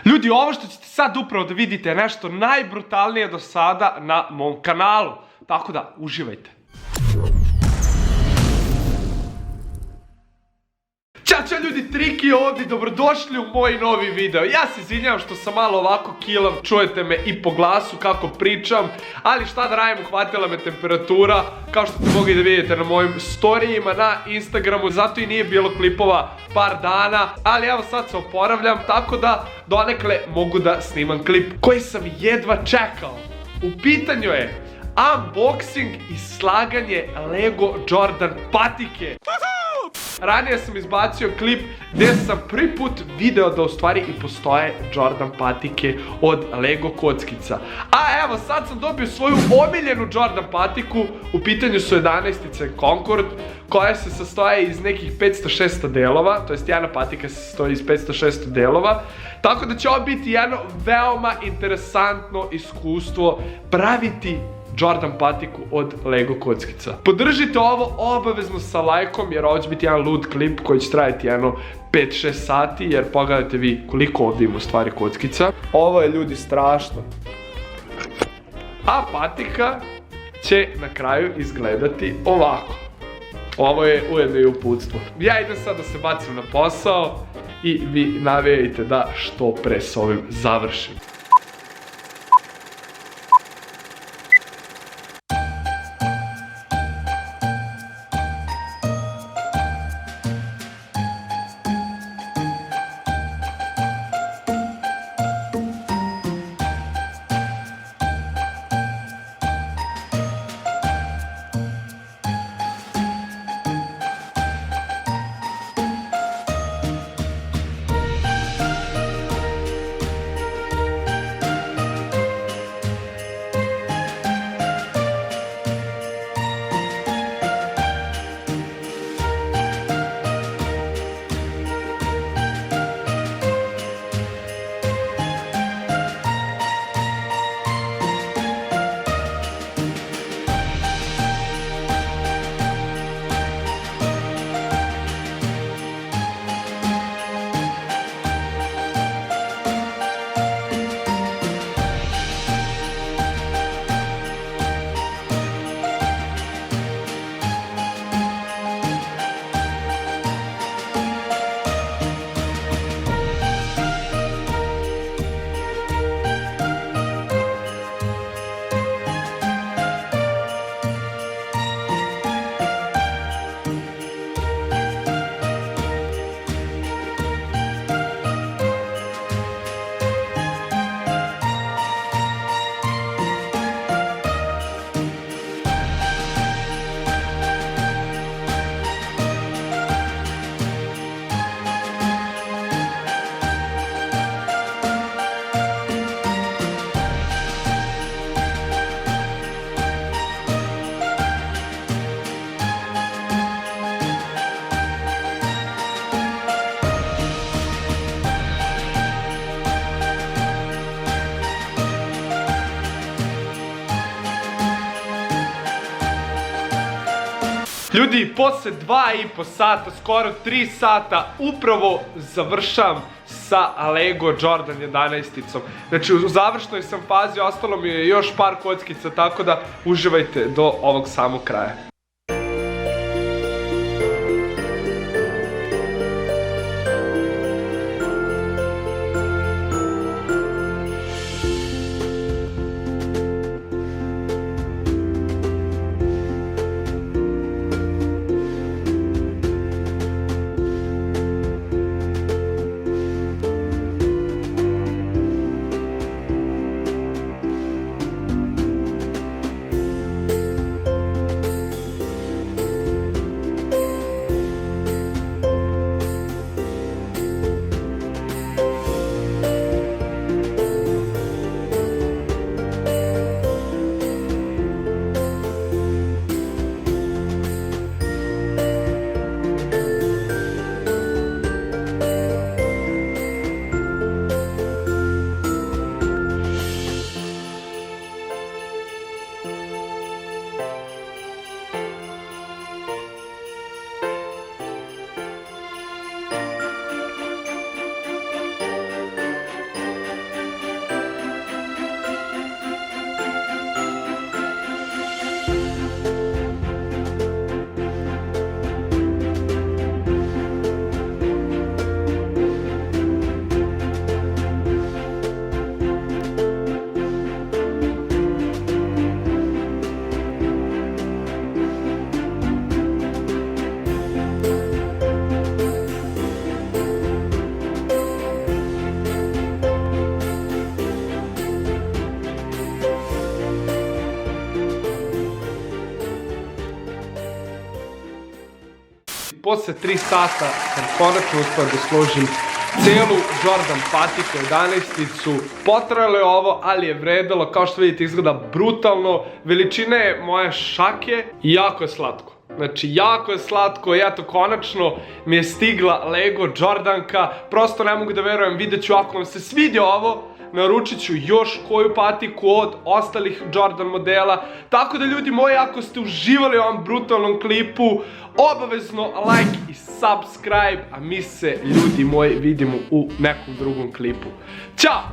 Ljudi, ovo što ćete sad upravo da vidite je nešto najbrutalnije do sada na mom kanalu. Tako da, uživajte. Ćao ljudi, Triki ovdje, dobrodošli u moj novi video. Ja se izvinjavam što sam malo ovako kilav, čujete me i po glasu kako pričam, ali šta da radim, uhvatila me temperatura, kao što ste mogli da vidite na mojim storijima na Instagramu, zato i nije bilo klipova par dana, ali evo sad se oporavljam, tako da donekle mogu da snimam klip koji sam jedva čekao. U pitanju je unboxing i slaganje Lego Jordan patike. Ranije sam izbacio klip gdje sam prvi put video da u stvari i postoje Jordan patike od Lego kockica. A evo, sad sam dobio svoju omiljenu Jordan patiku, u pitanju su 11-ice Concord, koja se sastoje iz nekih 500-600 delova, to jest jedna patika se sastoji iz 500-600 delova, tako da će ovo biti jedno veoma interesantno iskustvo praviti Jordan patiku od Lego kockica. Podržite ovo obavezno sa lajkom, jer ovo će biti jedan lud klip koji će trajati jedno 5-6 sati, jer pogledajte vi koliko ovdje ima u stvari kockica. Ovo je, ljudi, strašno. A patika će na kraju izgledati ovako. Ovo je ujedno i uputstvo. Ja idem sad da se bacim na posao i vi navijajte da što pre s ovim završim. Ljudi, posle 2,5 sata, skoro 3 sata, upravo završam sa Lego Jordan 11-icom. Znači, u završnoj sam fazi, ostalo mi je još par kockica, tako da uživajte do ovog samog kraja. posle 3 sata sam konačno uspio da složim celu Jordan patiku 11-icu. Potrajalo je ovo, ali je vredilo, kao što vidite izgleda brutalno. Veličina je moje šake i jako je slatko. Znači, jako je slatko i eto, konačno mi je stigla Lego Jordanka. Prosto ne mogu da verujem, vidjet ću ako vam se svidio ovo, naručit ću još koju patiku od ostalih Jordan modela. Tako da ljudi moji, ako ste uživali u ovom brutalnom klipu, obavezno like i subscribe, a mi se ljudi moji vidimo u nekom drugom klipu. Ćao!